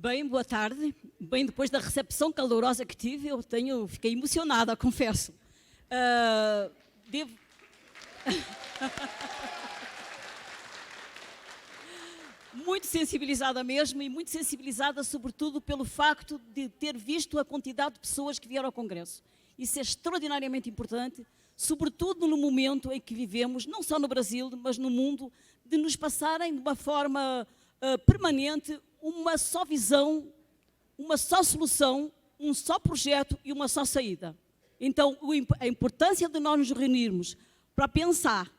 Bem, boa tarde. Bem, depois da recepção calorosa que tive, fiquei emocionada, confesso. Devo... Muito sensibilizada mesmo, e muito sensibilizada sobretudo pelo facto de ter visto a quantidade de pessoas que vieram ao Congresso. Isso é extraordinariamente importante, sobretudo no momento em que vivemos, não só no Brasil, mas no mundo, de nos passarem de uma forma permanente uma só visão, uma só solução, um só projeto e uma só saída. Então, a importância de nós nos reunirmos para pensar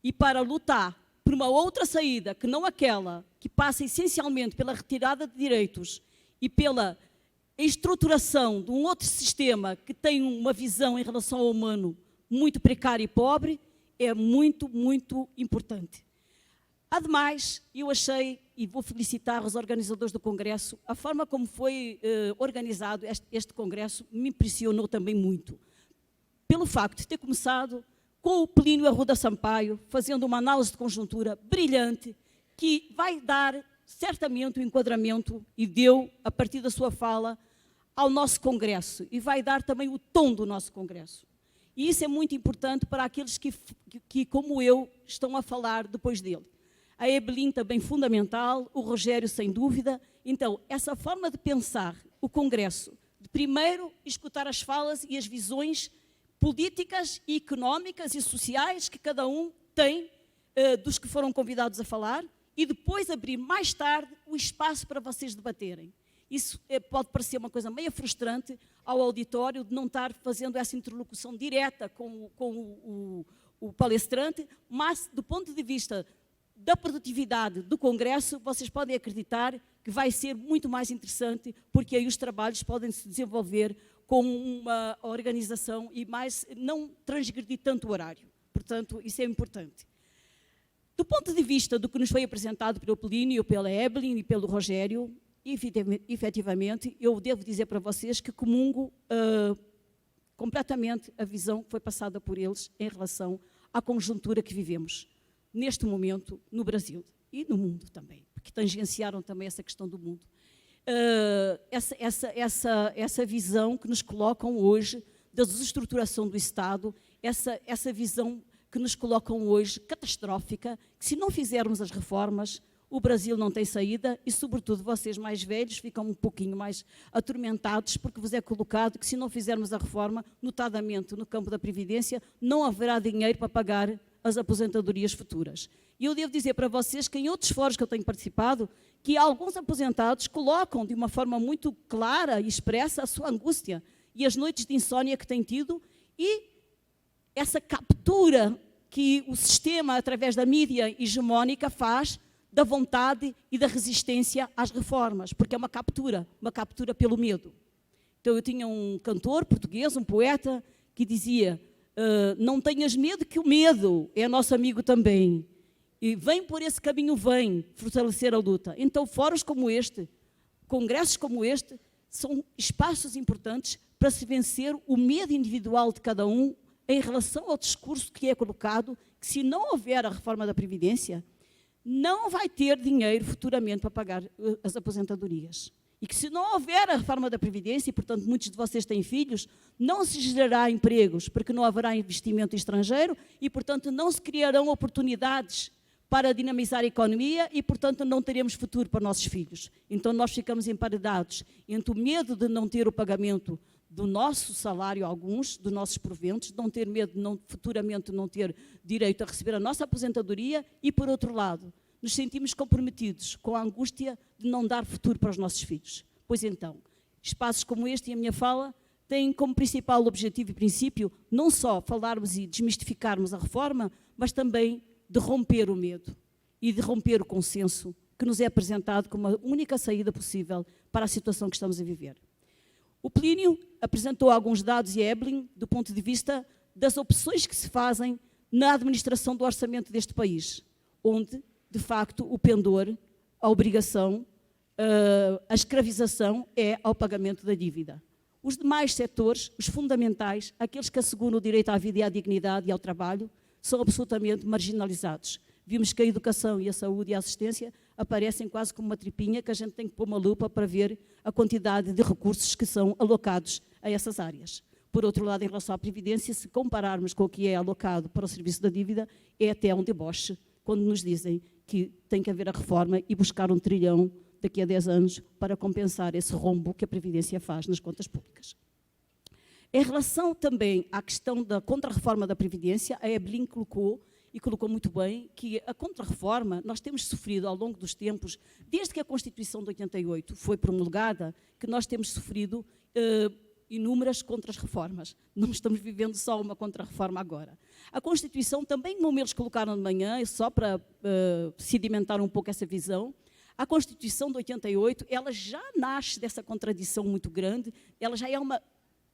e para lutar por uma outra saída, que não aquela que passa essencialmente pela retirada de direitos e pela estruturação de um outro sistema que tem uma visão em relação ao humano muito precária e pobre, é muito, muito importante. Ademais, eu achei, e vou felicitar os organizadores do Congresso, a forma como foi organizado este Congresso me impressionou também muito. Pelo facto de ter começado com o Plínio Arruda Sampaio, fazendo uma análise de conjuntura brilhante, que vai dar certamente o enquadramento, e deu, a partir da sua fala, ao nosso Congresso, e vai dar também o tom do nosso Congresso. E isso é muito importante para aqueles que como eu, estão a falar depois dele. A Evelyn também fundamental, o Rogério sem dúvida. Então, essa forma de pensar o Congresso, de primeiro escutar as falas e as visões políticas e económicas e sociais que cada um tem dos que foram convidados a falar, e depois abrir mais tarde o espaço para vocês debaterem. Isso pode parecer uma coisa meio frustrante ao auditório de não estar fazendo essa interlocução direta com o palestrante, mas do ponto de vista da produtividade do Congresso, vocês podem acreditar que vai ser muito mais interessante, porque aí os trabalhos podem se desenvolver com uma organização e mais não transgredir tanto o horário. Portanto, isso é importante. Do ponto de vista do que nos foi apresentado pelo Plínio, pela Evelyn e pelo Rogério, efetivamente, eu devo dizer para vocês que comungo completamente a visão que foi passada por eles em relação à conjuntura que vivemos neste momento no Brasil e no mundo também, porque tangenciaram também essa questão do mundo. Essa visão que nos colocam hoje da desestruturação do Estado, essa visão que nos colocam hoje catastrófica, que se não fizermos as reformas, o Brasil não tem saída e, sobretudo, vocês mais velhos ficam um pouquinho mais atormentados porque vos é colocado que se não fizermos a reforma, notadamente no campo da Previdência, não haverá dinheiro para pagar as aposentadorias futuras. E eu devo dizer para vocês que em outros fóruns que eu tenho participado, que alguns aposentados colocam de uma forma muito clara e expressa a sua angústia e as noites de insónia que têm tido e essa captura que o sistema, através da mídia hegemónica, faz da vontade e da resistência às reformas, porque é uma captura pelo medo. Então eu tinha um cantor português, um poeta, que dizia: não tenhas medo, que o medo é nosso amigo também. E vem por esse caminho, vem fortalecer a luta. Então, fóruns como este, congressos como este, são espaços importantes para se vencer o medo individual de cada um em relação ao discurso que é colocado, que se não houver a reforma da Previdência, não vai ter dinheiro futuramente para pagar as aposentadorias. E que se não houver a reforma da Previdência, e portanto muitos de vocês têm filhos, não se gerará empregos, porque não haverá investimento estrangeiro e portanto não se criarão oportunidades para dinamizar a economia e portanto não teremos futuro para nossos filhos. Então nós ficamos emparedados entre o medo de não ter o pagamento do nosso salário, alguns dos nossos proventos, de não ter medo de futuramente não ter direito a receber a nossa aposentadoria e, por outro lado, nos sentimos comprometidos com a angústia de não dar futuro para os nossos filhos. Pois então, espaços como este e a minha fala têm como principal objetivo e princípio não só falarmos e desmistificarmos a reforma, mas também de romper o medo e de romper o consenso que nos é apresentado como a única saída possível para a situação que estamos a viver. O Plínio apresentou alguns dados, e a Evelyn, do ponto de vista das opções que se fazem na administração do orçamento deste país, onde, de facto, o pendor, a obrigação, a escravização é ao pagamento da dívida. Os demais setores, os fundamentais, aqueles que asseguram o direito à vida e à dignidade e ao trabalho, são absolutamente marginalizados. vimos que a educação e a saúde e a assistência aparecem quase como uma tripinha que a gente tem que pôr uma lupa para ver a quantidade de recursos que são alocados a essas áreas. Por outro lado, em relação à Previdência, se compararmos com o que é alocado para o serviço da dívida, é até um deboche, quando nos dizem que tem que haver a reforma e buscar 1 trilhão daqui a 10 anos para compensar esse rombo que a Previdência faz nas contas públicas. Em relação também à questão da contra-reforma da Previdência, a Evelyn colocou muito bem, que a contra-reforma nós temos sofrido ao longo dos tempos, desde que a Constituição de 88 foi promulgada, que nós temos sofrido inúmeras contra-reformas. Não estamos vivendo só uma contra-reforma agora. A Constituição também, como eles colocaram de manhã, só para sedimentar um pouco essa visão, a Constituição de 88, ela já nasce dessa contradição muito grande, ela já é uma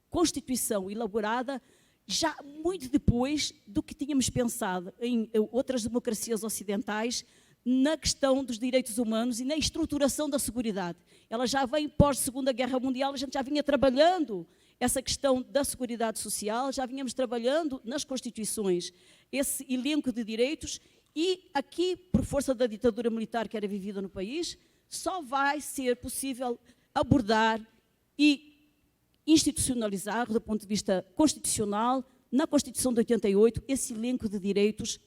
Constituição elaborada já muito depois do que tínhamos pensado em outras democracias ocidentais na questão dos direitos humanos e na estruturação da seguridade. Ela já vem pós-Segunda Guerra Mundial, a gente já vinha trabalhando essa questão da seguridade social, já vínhamos trabalhando nas constituições esse elenco de direitos e aqui, por força da ditadura militar que era vivida no país, só vai ser possível abordar e institucionalizar, do ponto de vista constitucional, na Constituição de 88, esse elenco de direitos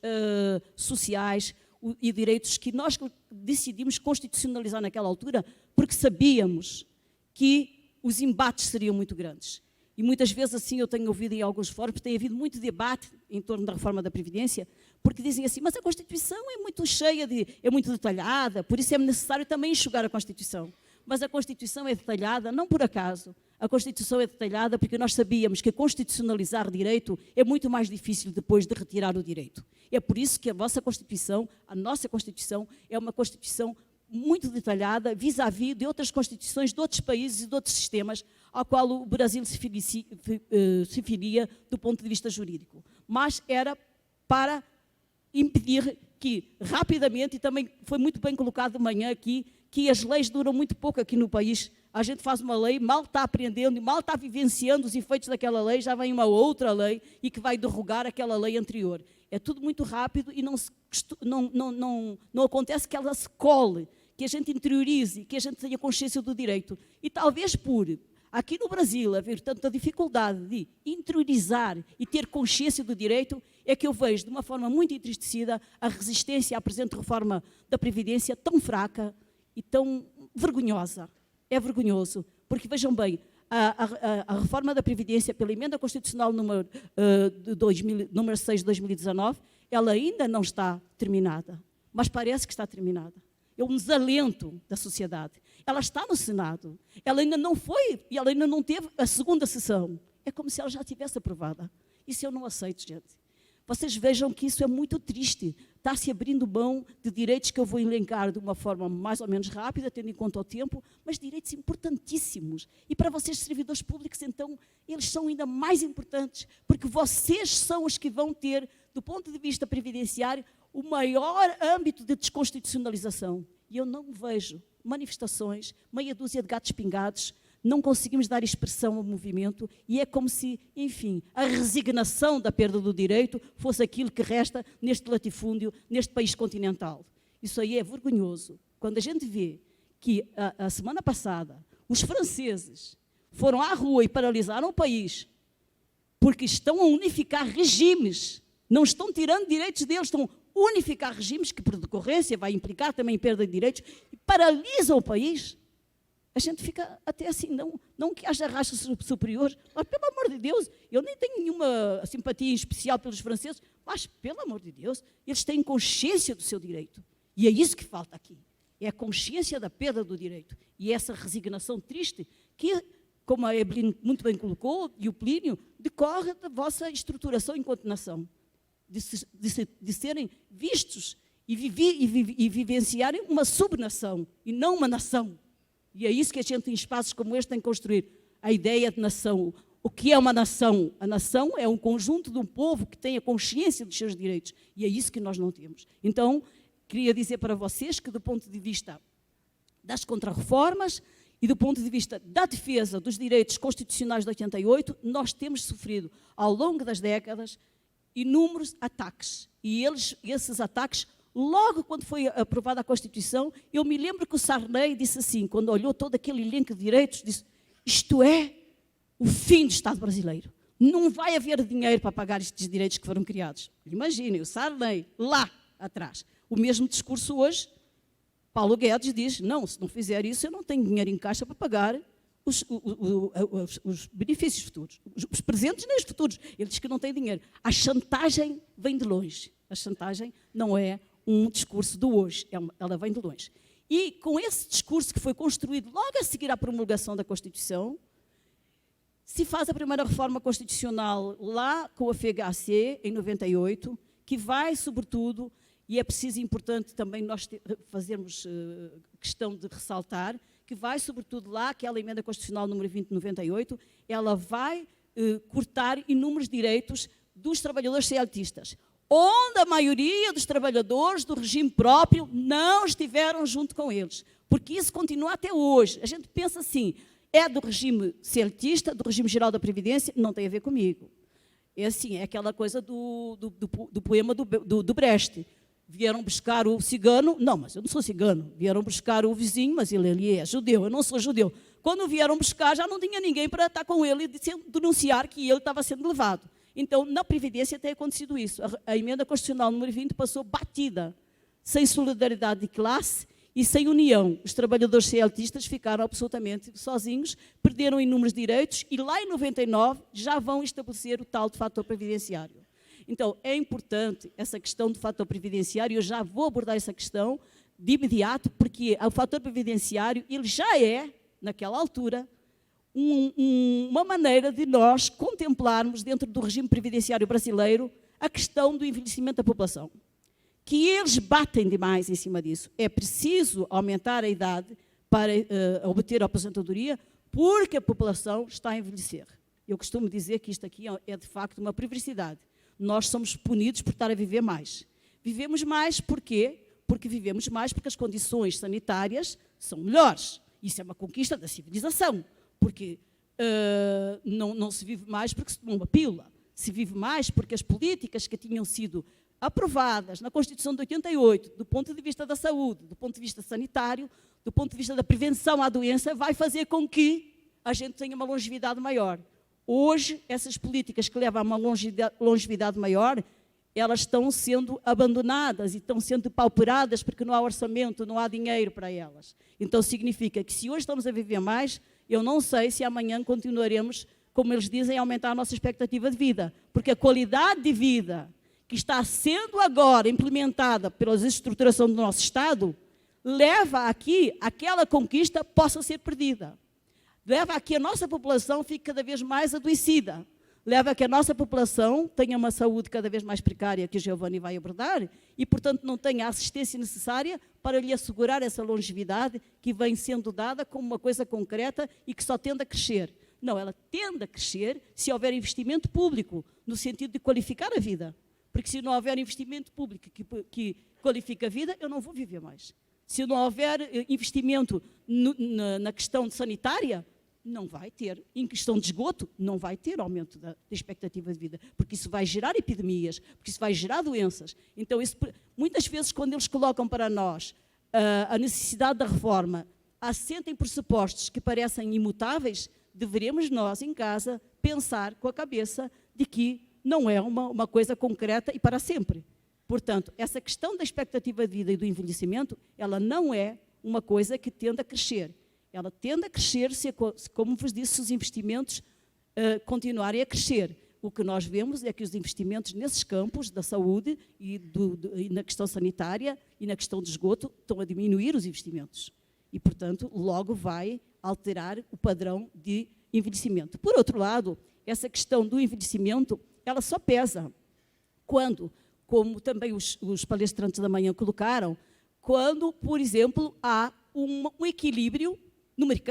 sociais e direitos que nós decidimos constitucionalizar naquela altura, porque sabíamos que os embates seriam muito grandes. E muitas vezes, assim, eu tenho ouvido em alguns fóruns, tem havido muito debate em torno da reforma da Previdência, porque dizem assim, mas a Constituição é muito cheia, é muito detalhada, por isso é necessário também enxugar a Constituição. Mas a Constituição é detalhada, não por acaso. A Constituição é detalhada porque nós sabíamos que constitucionalizar direito é muito mais difícil depois de retirar o direito. É por isso que a nossa Constituição é uma Constituição muito detalhada, vis-à-vis de outras Constituições de outros países e de outros sistemas, ao qual o Brasil se filia do ponto de vista jurídico. Mas era para impedir que, rapidamente, e também foi muito bem colocado de manhã aqui, que as leis duram muito pouco aqui no país. A gente faz uma lei, mal está aprendendo, mal está vivenciando os efeitos daquela lei, já vem uma outra lei e que vai derrogar aquela lei anterior. É tudo muito rápido e não acontece que ela se cole, que a gente interiorize, que a gente tenha consciência do direito. E talvez por, aqui no Brasil, haver tanta dificuldade de interiorizar e ter consciência do direito, é que eu vejo, de uma forma muito entristecida, a resistência à presente reforma da Previdência tão fraca e tão vergonhosa. É vergonhoso, porque vejam bem, a reforma da Previdência pela emenda constitucional número 6 de 2019, ela ainda não está terminada, mas parece que está terminada. É um desalento da sociedade. Ela está no Senado, ela ainda não foi, e ela ainda não teve a segunda sessão. É como se ela já tivesse aprovada. Isso eu não aceito, gente. Vocês vejam que isso é muito triste. Está-se abrindo mão de direitos que eu vou elencar de uma forma mais ou menos rápida, tendo em conta o tempo, mas direitos importantíssimos. E para vocês, servidores públicos, então, eles são ainda mais importantes, porque vocês são os que vão ter, do ponto de vista previdenciário, o maior âmbito de desconstitucionalização. E eu não vejo manifestações, meia dúzia de gatos pingados, não conseguimos dar expressão ao movimento e é como se, enfim, a resignação da perda do direito fosse aquilo que resta neste latifúndio, neste país continental. Isso aí é vergonhoso. Quando a gente vê que a semana passada os franceses foram à rua e paralisaram o país porque estão a unificar regimes, não estão tirando direitos deles, estão a unificar regimes que, por decorrência, vai implicar também perda de direitos e paralisam o país. A gente fica até assim, não que haja raças superiores, mas pelo amor de Deus, eu nem tenho nenhuma simpatia em especial pelos franceses, mas pelo amor de Deus, eles têm consciência do seu direito. E é isso que falta aqui, é a consciência da perda do direito. E essa resignação triste que, como a Evelyn muito bem colocou, e o Plínio, decorre da vossa estruturação enquanto nação, de serem vistos e vivenciarem uma subnação e não uma nação. E é isso que a gente, em espaços como este, tem que construir. A ideia de nação. O que é uma nação? A nação é um conjunto de um povo que tenha consciência dos seus direitos. E é isso que nós não temos. Então, queria dizer para vocês que, do ponto de vista das contrarreformas e do ponto de vista da defesa dos direitos constitucionais de 88, nós temos sofrido, ao longo das décadas, inúmeros ataques. E esses ataques Logo quando foi aprovada a Constituição, eu me lembro que o Sarney disse assim, quando olhou todo aquele elenco de direitos, disse, isto é o fim do Estado brasileiro. Não vai haver dinheiro para pagar estes direitos que foram criados. Imaginem, o Sarney, lá atrás. O mesmo discurso hoje, Paulo Guedes diz, não, se não fizer isso, eu não tenho dinheiro em caixa para pagar os benefícios futuros. Os presentes nem os futuros. Ele diz que não tem dinheiro. A chantagem vem de longe. A chantagem não é um discurso do hoje, ela vem de longe. E com esse discurso que foi construído logo a seguir à promulgação da Constituição, se faz a primeira reforma constitucional lá com a FHC, em 98, que vai, sobretudo, e é preciso e importante também nós fazermos questão de ressaltar, que vai, sobretudo, lá, aquela emenda constitucional número 20 de 98, ela vai cortar inúmeros direitos dos trabalhadores CLTistas, onde a maioria dos trabalhadores do regime próprio não estiveram junto com eles, porque isso continua até hoje. A gente pensa assim, é do regime CLTista, do regime geral da Previdência, não tem a ver comigo. É assim, é aquela coisa do poema do Brecht. Vieram buscar o cigano, não, mas eu não sou cigano. Vieram buscar o vizinho, mas ele é judeu, eu não sou judeu. Quando vieram buscar, já não tinha ninguém para estar com ele e denunciar que ele estava sendo levado. Então, na Previdência tem acontecido isso. A emenda constitucional número 20 passou batida, sem solidariedade de classe e sem união. Os trabalhadores CLTistas ficaram absolutamente sozinhos, perderam inúmeros direitos e lá em 99 já vão estabelecer o tal de fator previdenciário. Então, é importante essa questão do fator previdenciário, eu já vou abordar essa questão de imediato, porque o fator previdenciário, ele já é, naquela altura, uma maneira de nós contemplarmos, dentro do regime previdenciário brasileiro, a questão do envelhecimento da população. Que eles batem demais em cima disso. É preciso aumentar a idade para obter a aposentadoria, porque a população está a envelhecer. Eu costumo dizer que isto aqui é, de facto, uma perversidade. Nós somos punidos por estar a viver mais. Vivemos mais por quê? Porque vivemos mais porque as condições sanitárias são melhores. Isso é uma conquista da civilização, porque não se vive mais porque se toma uma pílula. Se vive mais porque as políticas que tinham sido aprovadas na Constituição de 88, do ponto de vista da saúde, do ponto de vista sanitário, do ponto de vista da prevenção à doença, vai fazer com que a gente tenha uma longevidade maior. Hoje, essas políticas que levam a uma longevidade maior, elas estão sendo abandonadas e estão sendo pauperadas porque não há orçamento, não há dinheiro para elas. Então, significa que se hoje estamos a viver mais, eu não sei se amanhã continuaremos, como eles dizem, a aumentar a nossa expectativa de vida. Porque a qualidade de vida que está sendo agora implementada pela desestruturação do nosso Estado, leva a que aquela conquista possa ser perdida. Leva a que a nossa população fique cada vez mais adoecida. Leva a que a nossa população tenha uma saúde cada vez mais precária, que o Giovanni vai abordar, e, portanto, não tenha a assistência necessária para lhe assegurar essa longevidade que vem sendo dada como uma coisa concreta e que só tende a crescer. Não, ela tende a crescer se houver investimento público, no sentido de qualificar a vida. Porque se não houver investimento público que qualifica a vida, eu não vou viver mais. Se não houver investimento na questão sanitária, não vai ter. Em questão de esgoto, não vai ter aumento da expectativa de vida, porque isso vai gerar epidemias, porque isso vai gerar doenças. Então, isso, muitas vezes, quando eles colocam para nós a necessidade da reforma, assentem pressupostos que parecem imutáveis, deveremos nós, em casa, pensar com a cabeça de que não é uma coisa concreta e para sempre. Portanto, essa questão da expectativa de vida e do envelhecimento, ela não é uma coisa que tende a crescer. Ela tende a crescer, como vos disse, se os investimentos continuarem a crescer. O que nós vemos é que os investimentos nesses campos da saúde e na questão sanitária e na questão de esgoto estão a diminuir os investimentos. E, portanto, logo vai alterar o padrão de envelhecimento. Por outro lado, essa questão do envelhecimento, ela só pesa quando, como também os palestrantes da manhã colocaram, quando, por exemplo, há um equilíbrio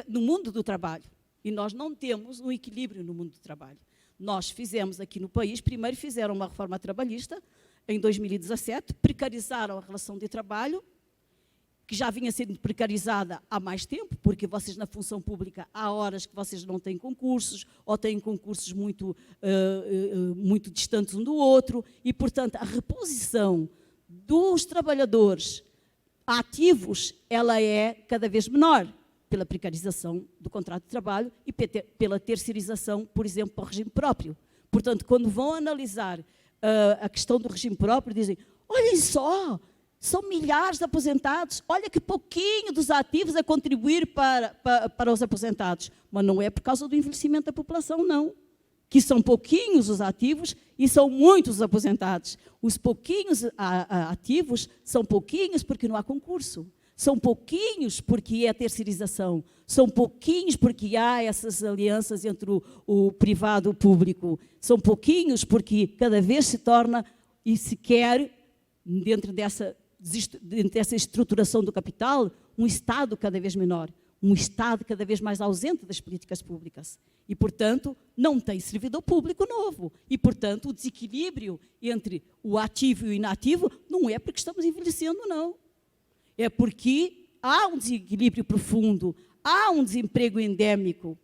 no mundo do trabalho. E nós não temos um equilíbrio no mundo do trabalho. Nós fizemos aqui no país, primeiro fizeram uma reforma trabalhista, em 2017, precarizaram a relação de trabalho, que já vinha sendo precarizada há mais tempo, porque vocês na função pública há horas que vocês não têm concursos, ou têm concursos muito distantes um do outro, e, portanto, a reposição dos trabalhadores ativos, ela é cada vez menor, pela precarização do contrato de trabalho e pela terceirização, por exemplo, para o regime próprio. Portanto, quando vão analisar a questão do regime próprio, dizem, olhem só, são milhares de aposentados, olha que pouquinho dos ativos a contribuir para os aposentados. Mas não é por causa do envelhecimento da população, não. Que são pouquinhos os ativos e são muitos os aposentados. Os pouquinhos ativos são pouquinhos porque não há concurso. São pouquinhos porque é a terceirização. São pouquinhos porque há essas alianças entre o privado e o público. São pouquinhos porque cada vez se torna e se quer, dentro dessa estruturação do capital, um Estado cada vez menor. Um Estado cada vez mais ausente das políticas públicas. E, portanto, não tem servidor público novo. E, portanto, o desequilíbrio entre o ativo e o inativo não é porque estamos envelhecendo, não. É porque há um desequilíbrio profundo, há um desemprego endémico,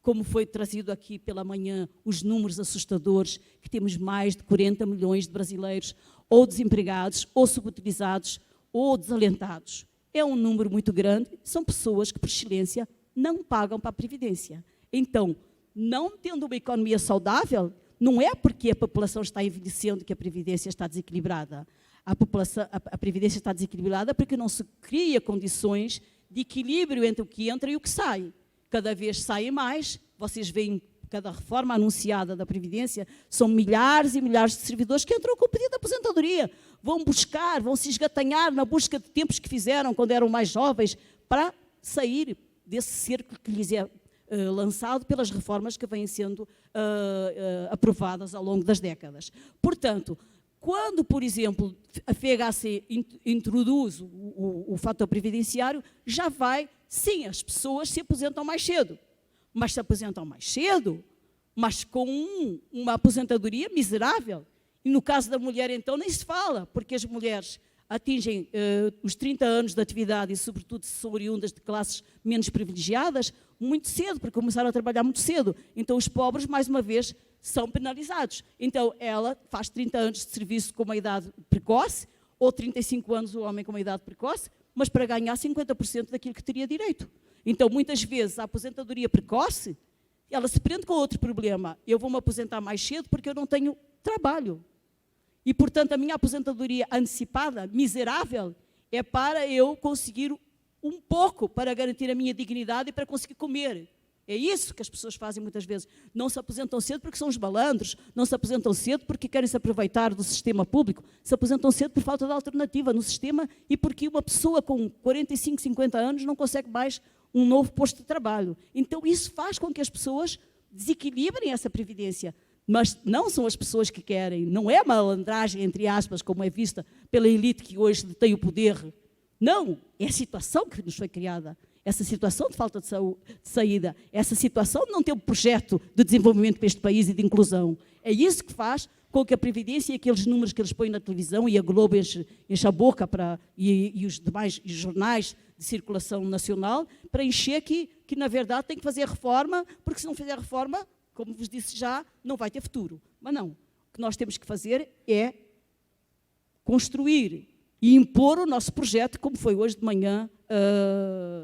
como foi trazido aqui pela manhã, os números assustadores, que temos mais de 40 milhões de brasileiros ou desempregados, ou subutilizados, ou desalentados. É um número muito grande, são pessoas que, por excelência, não pagam para a Previdência. Então, não tendo uma economia saudável, não é porque a população está envelhecendo que a Previdência está desequilibrada. A Previdência está desequilibrada porque não se cria condições de equilíbrio entre o que entra e o que sai. Cada vez sai mais, vocês veem cada reforma anunciada da Previdência, são milhares e milhares de servidores que entram com o pedido de aposentadoria, vão buscar, vão se esgatanhar na busca de tempos que fizeram quando eram mais jovens, para sair desse cerco que lhes é lançado pelas reformas que vêm sendo aprovadas ao longo das décadas. Portanto, quando, por exemplo, a FHC introduz o fator previdenciário, já vai, sim, as pessoas se aposentam mais cedo, mas se aposentam mais cedo, mas com uma aposentadoria miserável. E no caso da mulher, então, nem se fala, porque as mulheres atingem os 30 anos de atividade e, sobretudo, se são oriundas de classes menos privilegiadas, muito cedo, porque começaram a trabalhar muito cedo. Então, os pobres, mais uma vez, são penalizados. Então, ela faz 30 anos de serviço com uma idade precoce, ou 35 anos o homem com uma idade precoce, mas para ganhar 50% daquilo que teria direito. Então, muitas vezes, a aposentadoria precoce, ela se prende com outro problema. Eu vou me aposentar mais cedo porque eu não tenho trabalho. E, portanto, a minha aposentadoria antecipada, miserável, é para eu conseguir um pouco para garantir a minha dignidade e para conseguir comer. É isso que as pessoas fazem muitas vezes. Não se aposentam cedo porque são os malandros, não se aposentam cedo porque querem se aproveitar do sistema público, se aposentam cedo por falta de alternativa no sistema e porque uma pessoa com 45, 50 anos não consegue mais um novo posto de trabalho. Então, isso faz com que as pessoas desequilibrem essa previdência. Mas não são as pessoas que querem, não é malandragem, entre aspas, como é vista pela elite que hoje detém o poder. Não, é a situação que nos foi criada. Essa situação de falta de saída, essa situação de não ter um projeto de desenvolvimento para este país e de inclusão. É isso que faz com que a Previdência e aqueles números que eles põem na televisão e a Globo enche a boca e os demais jornais de circulação nacional para encher que, na verdade, tem que fazer reforma, porque se não fizer reforma, como vos disse já, não vai ter futuro. Mas não, o que nós temos que fazer é construir e impor o nosso projeto, como foi hoje de manhã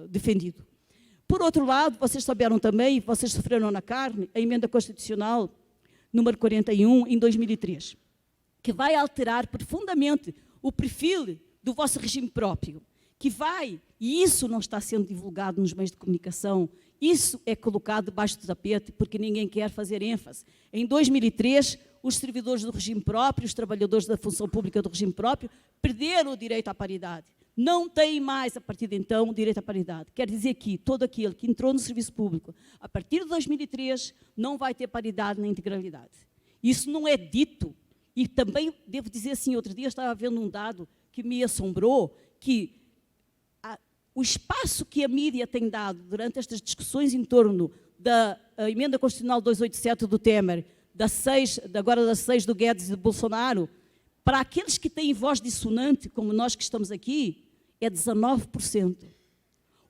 defendido. Por outro lado, vocês souberam também, vocês sofreram na carne, a emenda constitucional número 41, em 2003, que vai alterar profundamente o perfil do vosso regime próprio, que vai, e isso não está sendo divulgado nos meios de comunicação, isso é colocado debaixo do tapete porque ninguém quer fazer ênfase. Em 2003, os servidores do regime próprio, os trabalhadores da função pública do regime próprio, perderam o direito à paridade. Não têm mais, a partir de então, o direito à paridade. Quer dizer que todo aquele que entrou no serviço público, a partir de 2003, não vai ter paridade na integralidade. Isso não é dito. E também, devo dizer assim, outro dia estava vendo um dado que me assombrou, que o espaço que a mídia tem dado durante estas discussões em torno da emenda constitucional 287 do Temer, agora da 6 do Guedes e do Bolsonaro, para aqueles que têm voz dissonante, como nós que estamos aqui, é 19%.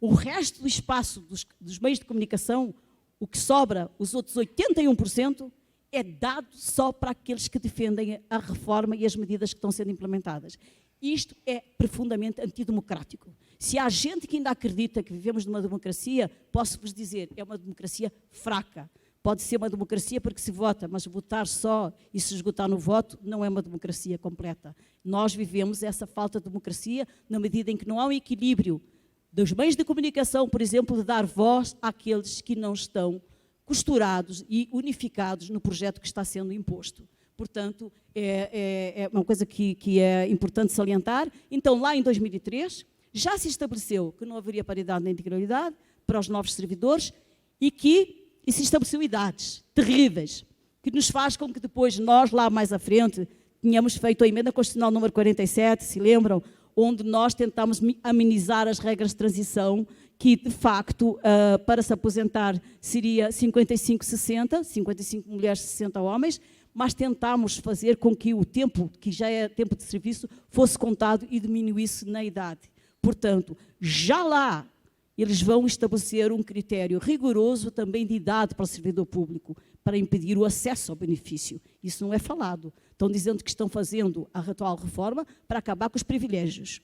O resto do espaço dos meios de comunicação, o que sobra, os outros 81%, é dado só para aqueles que defendem a reforma e as medidas que estão sendo implementadas. Isto é profundamente antidemocrático. Se há gente que ainda acredita que vivemos numa democracia, posso-vos dizer, é uma democracia fraca. Pode ser uma democracia porque se vota, mas votar só e se esgotar no voto não é uma democracia completa. Nós vivemos essa falta de democracia na medida em que não há um equilíbrio dos meios de comunicação, por exemplo, de dar voz àqueles que não estão costurados e unificados no projeto que está sendo imposto. Portanto, é uma coisa que é importante salientar. Então, lá em 2003, já se estabeleceu que não haveria paridade nem integralidade para os novos servidores e se estabeleceu idades terríveis, que nos faz com que depois nós, lá mais à frente, tínhamos feito a emenda constitucional número 47, se lembram, onde nós tentámos amenizar as regras de transição, que, de facto, para se aposentar seria 55-60, 55 mulheres, 60 homens, mas tentámos fazer com que o tempo, que já é tempo de serviço, fosse contado e diminuísse na idade. Portanto, já lá, eles vão estabelecer um critério rigoroso também de idade para o servidor público, para impedir o acesso ao benefício. Isso não é falado. Estão dizendo que estão fazendo a atual reforma para acabar com os privilégios.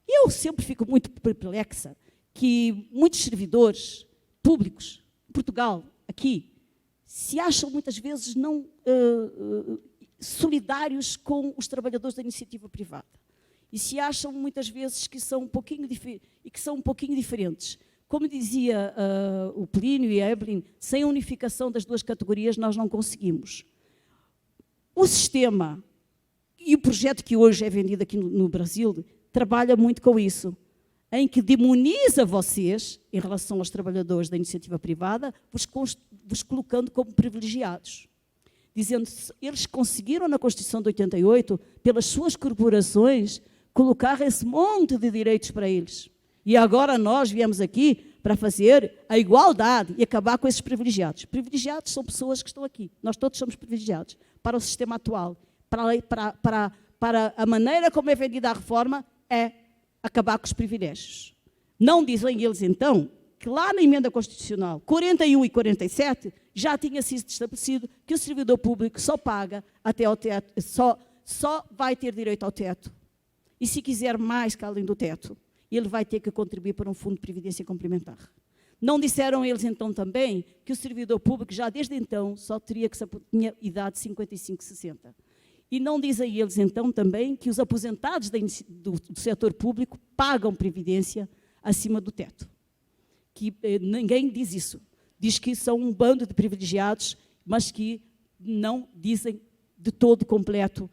Eu sempre fico muito perplexa que muitos servidores públicos, em Portugal, aqui, se acham muitas vezes não solidários com os trabalhadores da iniciativa privada. E se acham muitas vezes que são um pouquinho diferentes. Como dizia o Plínio e a Evelyn, sem a unificação das duas categorias nós não conseguimos. O sistema e o projeto que hoje é vendido aqui no Brasil trabalha muito com isso, em que demoniza vocês, em relação aos trabalhadores da iniciativa privada, vos colocando como privilegiados. Dizendo que eles conseguiram, na Constituição de 88, pelas suas corporações, colocar esse monte de direitos para eles. E agora nós viemos aqui para fazer a igualdade e acabar com esses privilegiados. Privilegiados são pessoas que estão aqui. Nós todos somos privilegiados. Para o sistema atual, para a maneira como é vendida a reforma, é acabar com os privilégios. Não dizem eles, então, que lá na emenda constitucional 41 e 47 já tinha sido estabelecido que o servidor público só paga até ao teto, só vai ter direito ao teto. E se quiser mais que além do teto, ele vai ter que contribuir para um fundo de previdência complementar. Não disseram eles, então, também que o servidor público, já desde então, só tinha idade de 55, 60. E não dizem eles, então, também que os aposentados do setor público pagam previdência acima do teto. Que ninguém diz isso. Diz que são um bando de privilegiados, mas que não dizem de todo completo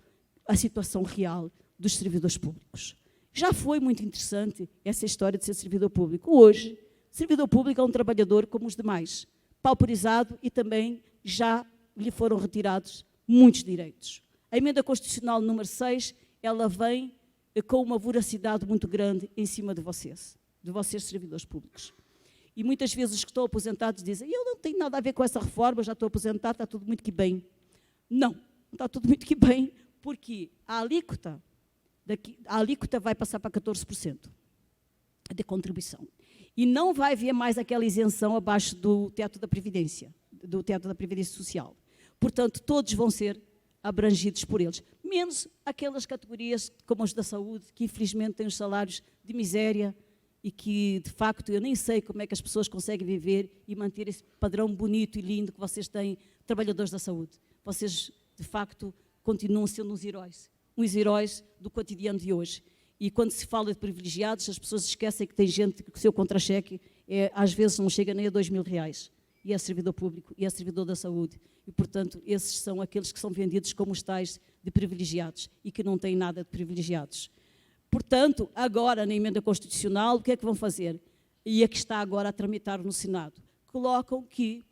a situação real dos servidores públicos. Já foi muito interessante essa história de ser servidor público. Hoje, servidor público é um trabalhador como os demais, pauperizado e também já lhe foram retirados muitos direitos. A emenda constitucional número 6, ela vem com uma voracidade muito grande em cima de vocês servidores públicos. E muitas vezes os que estão aposentados dizem, eu não tenho nada a ver com essa reforma, já estou aposentado, está tudo muito que bem. Não está tudo muito que bem, porque a alíquota vai passar para 14% de contribuição. E não vai haver mais aquela isenção abaixo do teto da Previdência Social. Portanto, todos vão ser abrangidos por eles, menos aquelas categorias como as da saúde, que infelizmente têm os salários de miséria e que, de facto, eu nem sei como é que as pessoas conseguem viver e manter esse padrão bonito e lindo que vocês têm, trabalhadores da saúde. Vocês, de facto, continuam sendo uns heróis do cotidiano de hoje. E quando se fala de privilegiados, as pessoas esquecem que tem gente que o seu contra-cheque às vezes não chega nem a R$2.000. E é servidor público, e é servidor da saúde. E, portanto, esses são aqueles que são vendidos como os tais de privilegiados e que não têm nada de privilegiados. Portanto, agora, na emenda constitucional, o que é que vão fazer? E é que está agora a tramitar no Senado. Colocam que,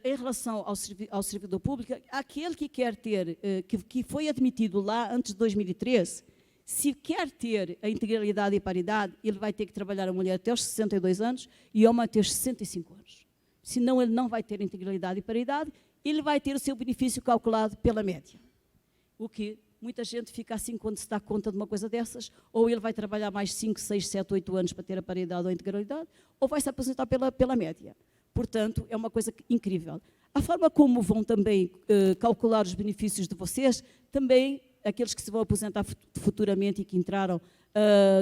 em relação ao servidor público, aquele que quer ter, que foi admitido lá antes de 2003, se quer ter a integralidade e a paridade, ele vai ter que trabalhar a mulher até os 62 anos e o homem até os 65 anos. Senão ele não vai ter integralidade e paridade, ele vai ter o seu benefício calculado pela média. O que muita gente fica assim quando se dá conta de uma coisa dessas, ou ele vai trabalhar mais 5, 6, 7, 8 anos para ter a paridade ou a integralidade, ou vai se aposentar pela média. Portanto, é uma coisa incrível. A forma como vão também calcular os benefícios de vocês também aqueles que se vão aposentar futuramente e que entraram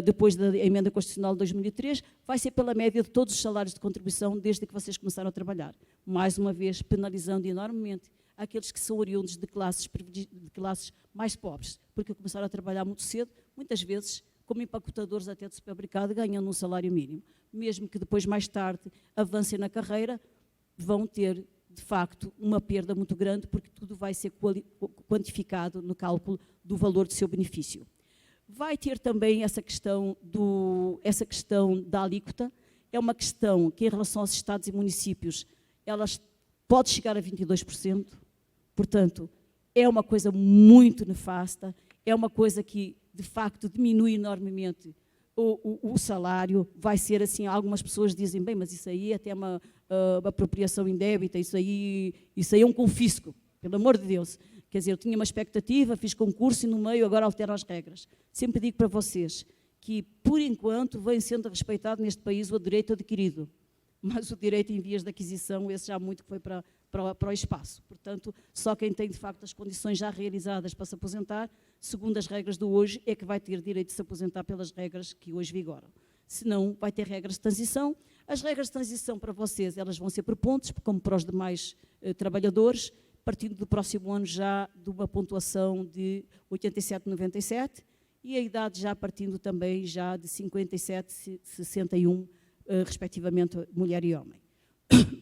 depois da emenda constitucional de 2003, vai ser pela média de todos os salários de contribuição desde que vocês começaram a trabalhar. Mais uma vez, penalizando enormemente aqueles que são oriundos de classes mais pobres, porque começaram a trabalhar muito cedo, muitas vezes como empacotadores até de supermercado, ganhando um salário mínimo. Mesmo que depois, mais tarde, avancem na carreira, vão ter, de facto, uma perda muito grande, porque tudo vai ser quantificado no cálculo do valor do seu benefício. Vai ter também essa questão da alíquota. É uma questão que, em relação aos estados e municípios, elas pode chegar a 22%, portanto, é uma coisa muito nefasta, é uma coisa que, de facto, diminui enormemente o salário. Vai ser assim, algumas pessoas dizem, bem, mas isso aí é até uma apropriação indébita, isso aí é um confisco, pelo amor de Deus. Quer dizer, eu tinha uma expectativa, fiz concurso e no meio agora alteram as regras. Sempre digo para vocês que, por enquanto, vem sendo respeitado neste país o direito adquirido, mas o direito em vias de aquisição, esse já muito que foi para o espaço. Portanto, só quem tem, de facto, as condições já realizadas para se aposentar, segundo as regras do hoje, é que vai ter direito de se aposentar pelas regras que hoje vigoram. Senão, vai ter regras de transição. As regras de transição para vocês, elas vão ser por pontos, como para os demais trabalhadores, partindo do próximo ano já de uma pontuação de 87,97 e a idade já partindo também já de 57, 61, respectivamente, mulher e homem.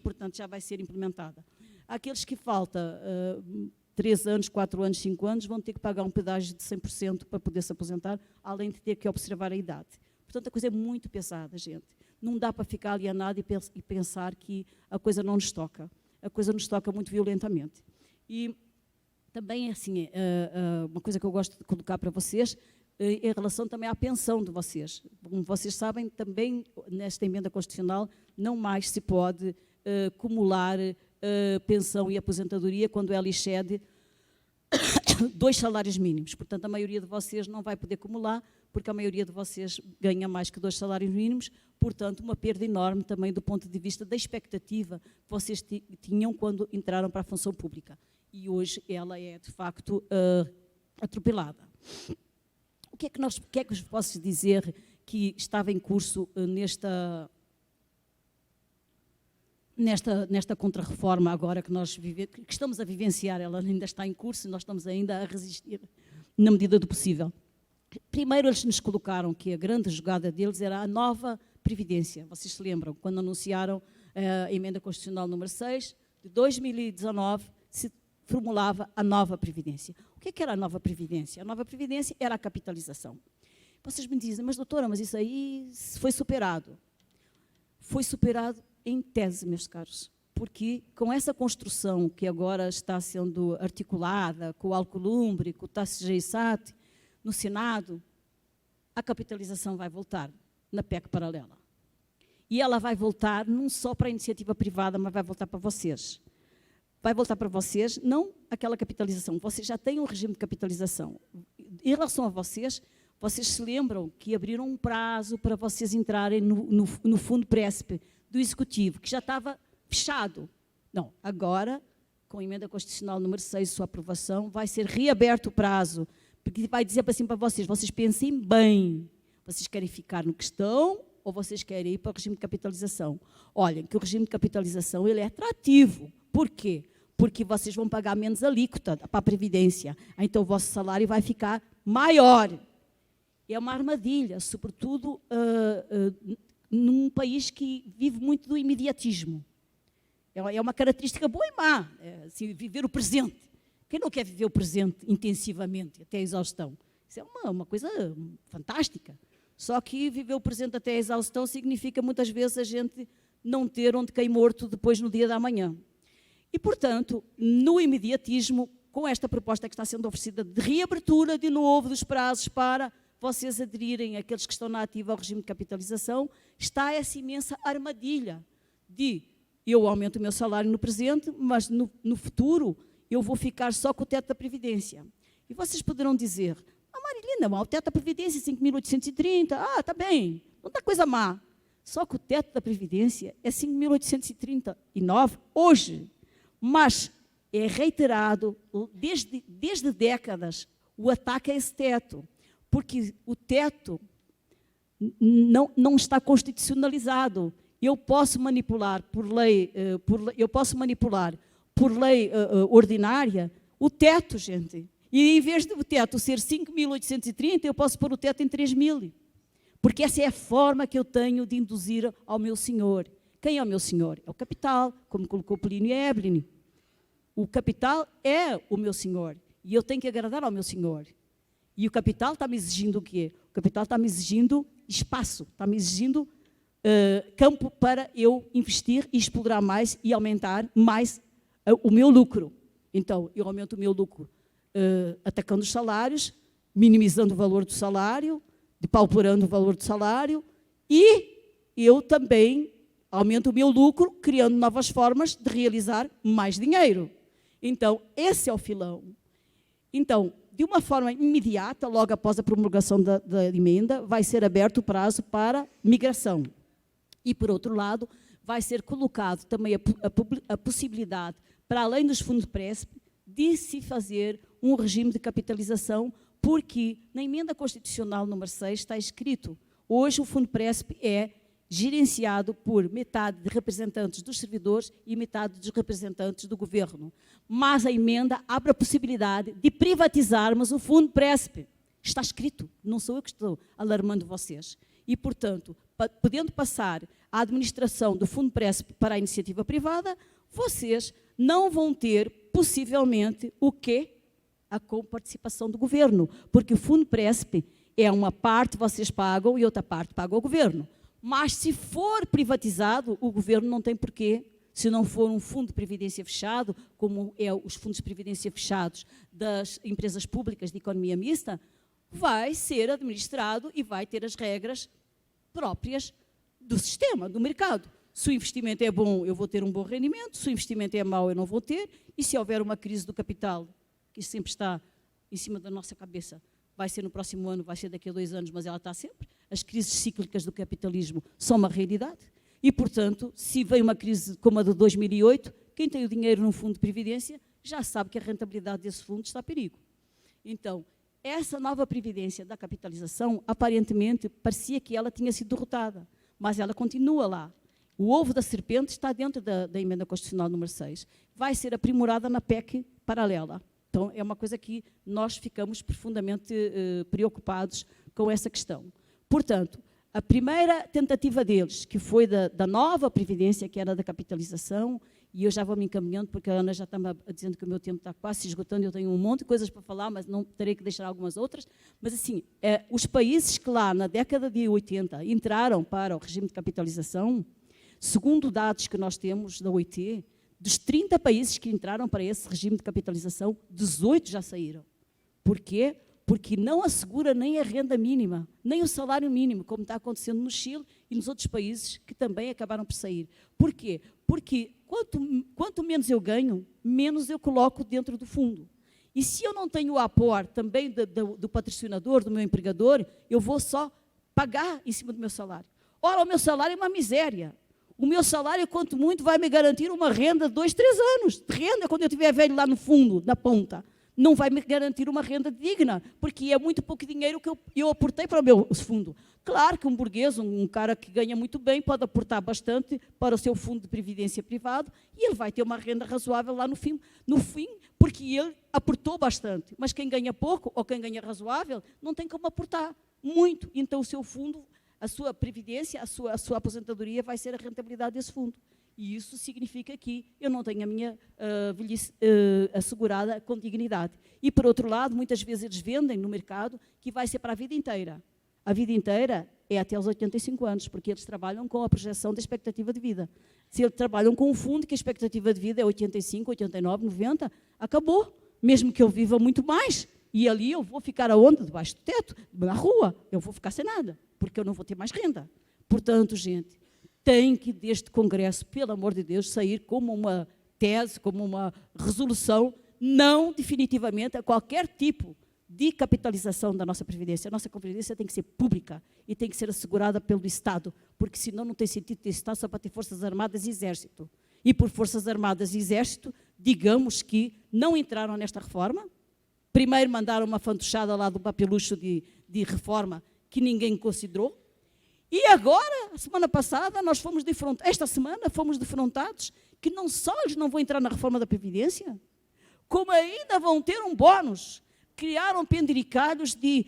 Portanto, já vai ser implementada. Aqueles que falta 3 anos, 4 anos, 5 anos, vão ter que pagar um pedágio de 100% para poder se aposentar, além de ter que observar a idade. Portanto, a coisa é muito pesada, gente. Não dá para ficar alienado e pensar que a coisa não nos toca. A coisa nos toca muito violentamente. E também, assim, uma coisa que eu gosto de colocar para vocês, em relação também à pensão de vocês. Como vocês sabem, também nesta emenda constitucional não mais se pode acumular pensão e aposentadoria quando ela excede 2 salários mínimos. Portanto, a maioria de vocês não vai poder acumular, porque a maioria de vocês ganha mais que 2 salários mínimos, portanto, uma perda enorme também do ponto de vista da expectativa que vocês tinham quando entraram para a função pública. E hoje ela é, de facto, atropelada. O que é que vos posso dizer que estava em curso nesta contrarreforma agora que que estamos a vivenciar? Ela ainda está em curso e nós estamos ainda a resistir na medida do possível. Primeiro, eles nos colocaram que a grande jogada deles era a nova Previdência. Vocês se lembram, quando anunciaram a emenda constitucional número 6 de 2019, se formulava a nova Previdência. O que é que era a nova Previdência? A nova Previdência era a capitalização. Vocês me dizem, mas doutora, mas isso aí foi superado. Foi superado em tese, meus caros, porque com essa construção que agora está sendo articulada com o Alcolumbre, com o TACGISAT, no Senado, a capitalização vai voltar na PEC paralela. E ela vai voltar não só para a iniciativa privada, mas vai voltar para vocês. Vai voltar para vocês, não aquela capitalização. Vocês já têm um regime de capitalização. Em relação a vocês se lembram que abriram um prazo para vocês entrarem no fundo PRESP do Executivo, que já estava fechado. Não, agora, com a emenda constitucional número 6, sua aprovação, vai ser reaberto o prazo, porque vai dizer assim para vocês pensem bem, vocês querem ficar no que estão ou vocês querem ir para o regime de capitalização? Olhem, que o regime de capitalização ele é atrativo. Por quê? Porque vocês vão pagar menos alíquota para a Previdência. Então, o vosso salário vai ficar maior. É uma armadilha, sobretudo num país que vive muito do imediatismo. É uma característica boa e má, assim, viver o presente. Quem não quer viver o presente intensivamente, até a exaustão? Isso é uma coisa fantástica. Só que viver o presente até a exaustão significa, muitas vezes, a gente não ter onde cair morto depois no dia da manhã. E, portanto, no imediatismo, com esta proposta que está sendo oferecida de reabertura de novo dos prazos para vocês aderirem, aqueles que estão na ativa ao regime de capitalização, está essa imensa armadilha de eu aumento o meu salário no presente, mas no futuro eu vou ficar só com o teto da Previdência. E vocês poderão dizer, Marilina, o teto da Previdência é 5.830, está bem, não está coisa má. Só que o teto da Previdência é 5.839 hoje, mas é reiterado desde décadas o ataque a esse teto, porque o teto não está constitucionalizado. Eu posso manipular por lei, ordinária o teto, gente. E em vez do teto ser 5.830, eu posso pôr o teto em 3.000. Porque essa é a forma que eu tenho de induzir ao meu senhor. Quem é o meu senhor? É o capital, como colocou Plínio e Éveline. O capital é o meu senhor. E eu tenho que agradar ao meu senhor. E o capital está me exigindo o quê? O capital está me exigindo espaço, está me exigindo campo para eu investir e explorar mais e aumentar mais o meu lucro. Então, eu aumento o meu lucro atacando os salários, minimizando o valor do salário, depauperando o valor do salário, e eu também aumento o meu lucro, criando novas formas de realizar mais dinheiro. Então, esse é o filão. Então, de uma forma imediata, logo após a promulgação da emenda, vai ser aberto o prazo para migração. E, por outro lado, vai ser colocado também a possibilidade, para além dos fundos PRESP, de se fazer um regime de capitalização, porque na emenda constitucional número 6 está escrito, hoje o Fundo PRESP é gerenciado por metade de representantes dos servidores e metade dos representantes do governo. Mas a emenda abre a possibilidade de privatizarmos o Fundo PRESP. Está escrito, não sou eu que estou alarmando vocês. E, portanto, podendo passar a administração do Fundo PRESP para a iniciativa privada, vocês não vão ter, possivelmente, o quê? A coparticipação do governo. Porque o Fundo PRESP é uma parte vocês pagam e outra parte paga o governo. Mas, se for privatizado, o governo não tem porquê, se não for um fundo de previdência fechado, como é os fundos de previdência fechados das empresas públicas de economia mista, vai ser administrado e vai ter as regras próprias do sistema, do mercado. Se o investimento é bom, eu vou ter um bom rendimento, se o investimento é mau, eu não vou ter, e se houver uma crise do capital, que sempre está em cima da nossa cabeça, vai ser no próximo ano, vai ser daqui a 2 anos, mas ela está sempre. As crises cíclicas do capitalismo são uma realidade. E, portanto, se vem uma crise como a de 2008, quem tem o dinheiro num fundo de previdência já sabe que a rentabilidade desse fundo está a perigo. Então, essa nova previdência da capitalização, aparentemente, parecia que ela tinha sido derrotada, mas ela continua lá. O ovo da serpente está dentro da emenda constitucional número 6. Vai ser aprimorada na PEC paralela. Então, é uma coisa que nós ficamos profundamente preocupados com essa questão. Portanto, a primeira tentativa deles, que foi da nova previdência, que era da capitalização, e eu já vou me encaminhando, porque a Ana já está dizendo que o meu tempo está quase se esgotando, eu tenho um monte de coisas para falar, mas não terei que deixar algumas outras. Mas, assim, os países que lá, na década de 80, entraram para o regime de capitalização, segundo dados que nós temos da OIT, dos 30 países que entraram para esse regime de capitalização, 18 já saíram. Por quê? Porque não assegura nem a renda mínima, nem o salário mínimo, como está acontecendo no Chile e nos outros países que também acabaram por sair. Por quê? Porque quanto menos eu ganho, menos eu coloco dentro do fundo. E se eu não tenho o aporte também do patrocinador, do meu empregador, eu vou só pagar em cima do meu salário. Ora, o meu salário é uma miséria. O meu salário, quanto muito, vai me garantir uma renda de 2, 3 anos de renda quando eu estiver velho lá no fundo, na ponta. Não vai me garantir uma renda digna, porque é muito pouco dinheiro que eu aportei para o meu fundo. Claro que um burguês, um cara que ganha muito bem, pode aportar bastante para o seu fundo de previdência privado e ele vai ter uma renda razoável lá no fim, porque ele aportou bastante. Mas quem ganha pouco ou quem ganha razoável, não tem como aportar muito. Então, o seu fundo, a sua previdência, a sua aposentadoria vai ser a rentabilidade desse fundo. E isso significa que eu não tenho a minha velhice assegurada com dignidade. E, por outro lado, muitas vezes eles vendem no mercado que vai ser para a vida inteira. A vida inteira é até aos 85 anos, porque eles trabalham com a projeção da expectativa de vida. Se eles trabalham com um fundo que a expectativa de vida é 85, 89, 90, acabou. Mesmo que eu viva muito mais. E ali eu vou ficar aonde? Debaixo do teto, na rua. Eu vou ficar sem nada, porque eu não vou ter mais renda. Portanto, gente, tem que, deste Congresso, pelo amor de Deus, sair como uma tese, como uma resolução, não definitivamente a qualquer tipo de capitalização da nossa Previdência. A nossa Previdência tem que ser pública e tem que ser assegurada pelo Estado, porque senão não tem sentido ter Estado só para ter Forças Armadas e Exército. E por Forças Armadas e Exército, digamos que não entraram nesta reforma, Primeiro mandaram uma fantochada lá do papelucho de reforma que ninguém considerou. E agora, a semana passada, esta semana fomos defrontados que não só eles não vão entrar na reforma da Previdência, como ainda vão ter um bónus. Criaram penduricalhos de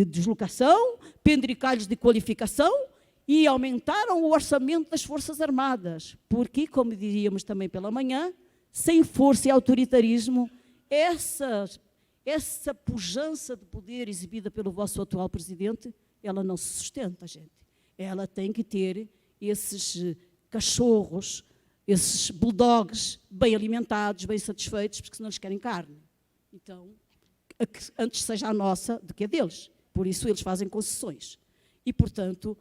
deslocação, penduricalhos de qualificação e aumentaram o orçamento das Forças Armadas. Porque, como diríamos também pela manhã, sem força e autoritarismo, essa pujança de poder exibida pelo vosso atual presidente, ela não se sustenta, gente. Ela tem que ter esses cachorros, esses bulldogs bem alimentados, bem satisfeitos, porque senão eles querem carne. Então, antes seja a nossa do que a deles. Por isso eles fazem concessões. E, portanto,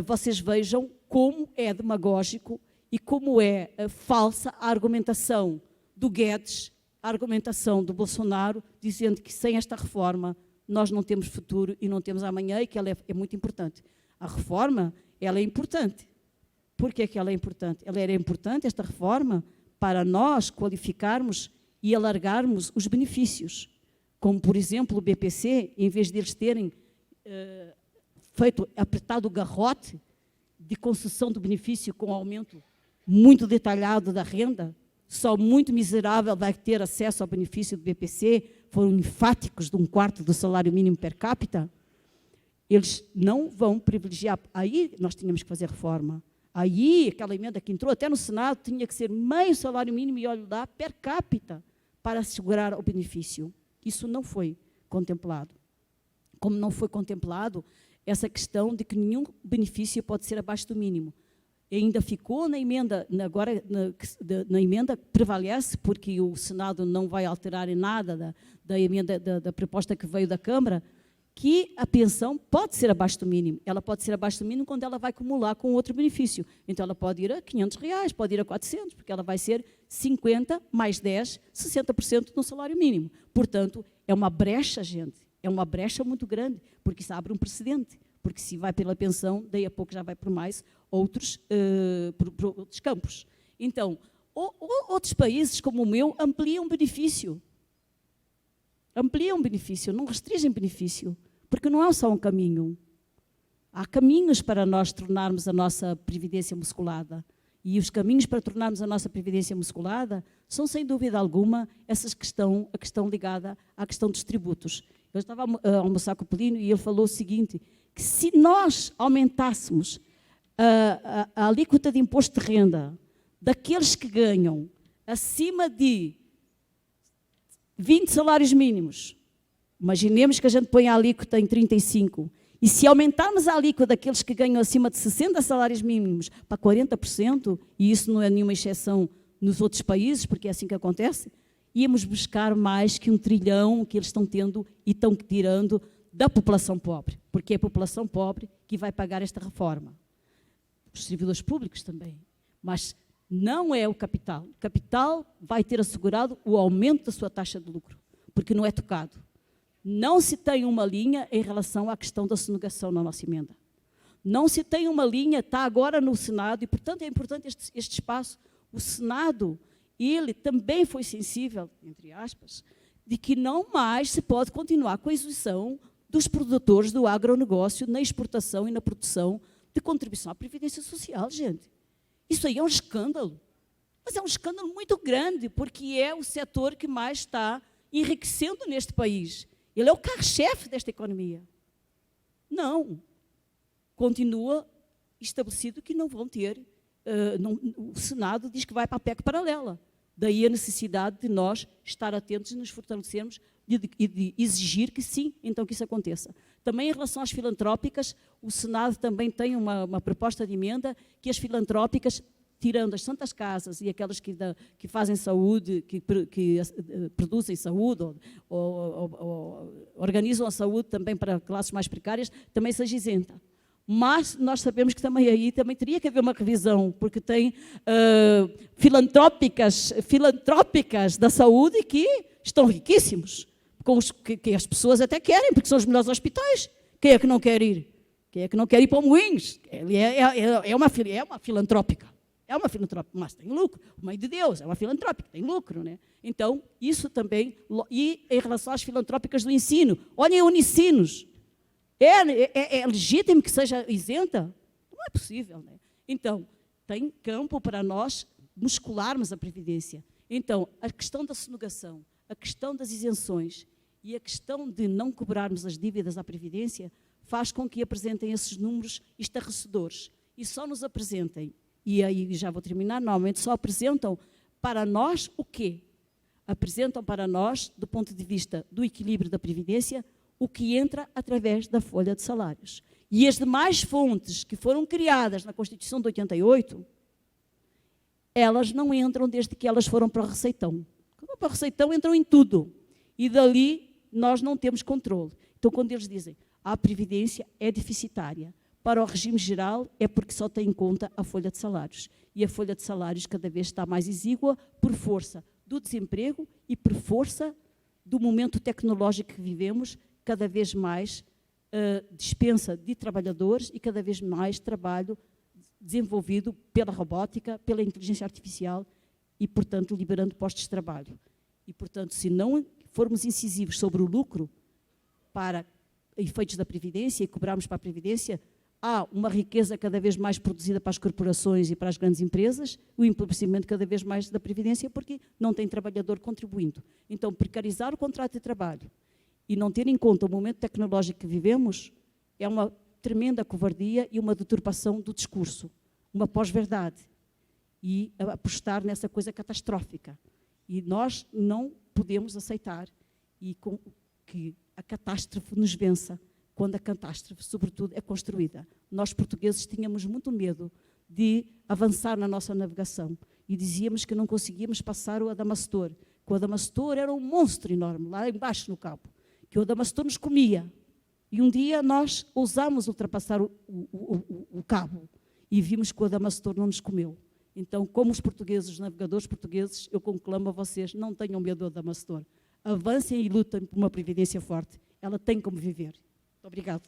vocês vejam como é demagógico e como é falsa a argumentação do Guedes, a argumentação do Bolsonaro, dizendo que sem esta reforma nós não temos futuro e não temos amanhã e que ela é muito importante. A reforma, ela é importante. Por que é que ela é importante? Ela era importante, esta reforma, para nós qualificarmos e alargarmos os benefícios. Como, por exemplo, o BPC, em vez de eles terem apertado o garrote de concessão do benefício com aumento muito detalhado da renda, só muito miserável vai ter acesso ao benefício do BPC, foram enfáticos de 1/4 do salário mínimo per capita, eles não vão privilegiar. Aí nós tínhamos que fazer reforma. Aí, aquela emenda que entrou até no Senado, tinha que ser meio salário mínimo e olha lá, per capita, para assegurar o benefício. Isso não foi contemplado. Como não foi contemplado essa questão de que nenhum benefício pode ser abaixo do mínimo. E ainda ficou na emenda, agora na emenda prevalece, porque o Senado não vai alterar em nada da emenda, da proposta que veio da Câmara, que a pensão pode ser abaixo do mínimo. Ela pode ser abaixo do mínimo quando ela vai acumular com outro benefício. Então, ela pode ir a R$500, pode ir a 400, porque ela vai ser 50 mais 10, 60% no salário mínimo. Portanto, é uma brecha, gente, é uma brecha muito grande, porque isso abre um precedente. Porque se vai pela pensão, daí a pouco já vai por mais outros campos. Então, outros países como o meu ampliam benefício. Ampliam benefício, não restringem benefício, porque não é só um caminho. Há caminhos para nós tornarmos a nossa previdência musculada. E os caminhos para tornarmos a nossa previdência musculada são, sem dúvida alguma, a questão ligada à questão dos tributos. Eu estava a almoçar com o Pelino e ele falou o seguinte, que se nós aumentássemos a alíquota de imposto de renda daqueles que ganham acima de 20 salários mínimos, imaginemos que a gente põe a alíquota em 35, e se aumentarmos a alíquota daqueles que ganham acima de 60 salários mínimos para 40%, e isso não é nenhuma exceção nos outros países, porque é assim que acontece, íamos buscar mais que 1 trilhão que eles estão tendo e estão tirando da população pobre, porque é a população pobre que vai pagar esta reforma. Os servidores públicos também, mas não é o capital. O capital vai ter assegurado o aumento da sua taxa de lucro, porque não é tocado. Não se tem uma linha em relação à questão da sonegação na nossa emenda. Não se tem uma linha, está agora no Senado, e, portanto, é importante este espaço. O Senado, ele também foi sensível, entre aspas, de que não mais se pode continuar com a isenção dos produtores do agronegócio na exportação e na produção de contribuição à Previdência Social, gente. Isso aí é um escândalo. Mas é um escândalo muito grande, porque é o setor que mais está enriquecendo neste país. Ele é o carro-chefe desta economia. Não. Continua estabelecido que não vão ter... o Senado diz que vai para a PEC paralela. Daí a necessidade de nós estar atentos e nos fortalecermos e de exigir que sim, então que isso aconteça. Também em relação às filantrópicas, o Senado também tem uma proposta de emenda que as filantrópicas, tirando as santas casas e aquelas que fazem saúde, que produzem saúde ou organizam a saúde também para classes mais precárias, também seja isenta. Mas nós sabemos que também aí teria que haver uma revisão, porque tem filantrópicas da saúde que estão riquíssimos, que as pessoas até querem, porque são os melhores hospitais. Quem é que não quer ir? Quem é que não quer ir para o Moinhos? É uma filantrópica. é uma filantrópica, mas tem lucro. O Mãe de Deus é uma filantrópica, tem lucro, né? Então, isso também, e em relação às filantrópicas do ensino, olhem a Unicinos, é legítimo que seja isenta? Não é possível, né? Então, tem campo para nós muscularmos a Previdência. Então, a questão da sonegação, a questão das isenções e a questão de não cobrarmos as dívidas à Previdência faz com que apresentem esses números estarrecedores. E só nos apresentem, e aí já vou terminar, normalmente só apresentam para nós o quê? Apresentam para nós, do ponto de vista do equilíbrio da Previdência, o que entra através da folha de salários. E as demais fontes que foram criadas na Constituição de 88, elas não entram desde que elas foram para o Receitão. Quando para o Receitão entram em tudo. E dali nós não temos controle. Então, quando eles dizem a Previdência é deficitária, para o regime geral é porque só tem em conta a folha de salários. E a folha de salários cada vez está mais exígua por força do desemprego e por força do momento tecnológico que vivemos, cada vez mais dispensa de trabalhadores e cada vez mais trabalho desenvolvido pela robótica, pela inteligência artificial e, portanto, liberando postos de trabalho. E, portanto, se não formos incisivos sobre o lucro para efeitos da Previdência e cobrarmos para a Previdência, há uma riqueza cada vez mais produzida para as corporações e para as grandes empresas, o empobrecimento cada vez mais da Previdência, porque não tem trabalhador contribuindo. Então, precarizar o contrato de trabalho e não ter em conta o momento tecnológico que vivemos é uma tremenda covardia e uma deturpação do discurso, uma pós-verdade, e apostar nessa coisa catastrófica. E nós não podemos aceitar que a catástrofe nos vença, quando a catástrofe, sobretudo, é construída. Nós, portugueses, tínhamos muito medo de avançar na nossa navegação e dizíamos que não conseguíamos passar o Adamastor, que o Adamastor era um monstro enorme, lá embaixo no cabo, que o Adamastor nos comia. E um dia nós ousámos ultrapassar o cabo e vimos que o Adamastor não nos comeu. Então, como os portugueses, os navegadores portugueses, eu conclamo a vocês, não tenham medo do Adamastor. Avancem e lutem por uma Previdência forte. Ela tem como viver. Muito obrigada.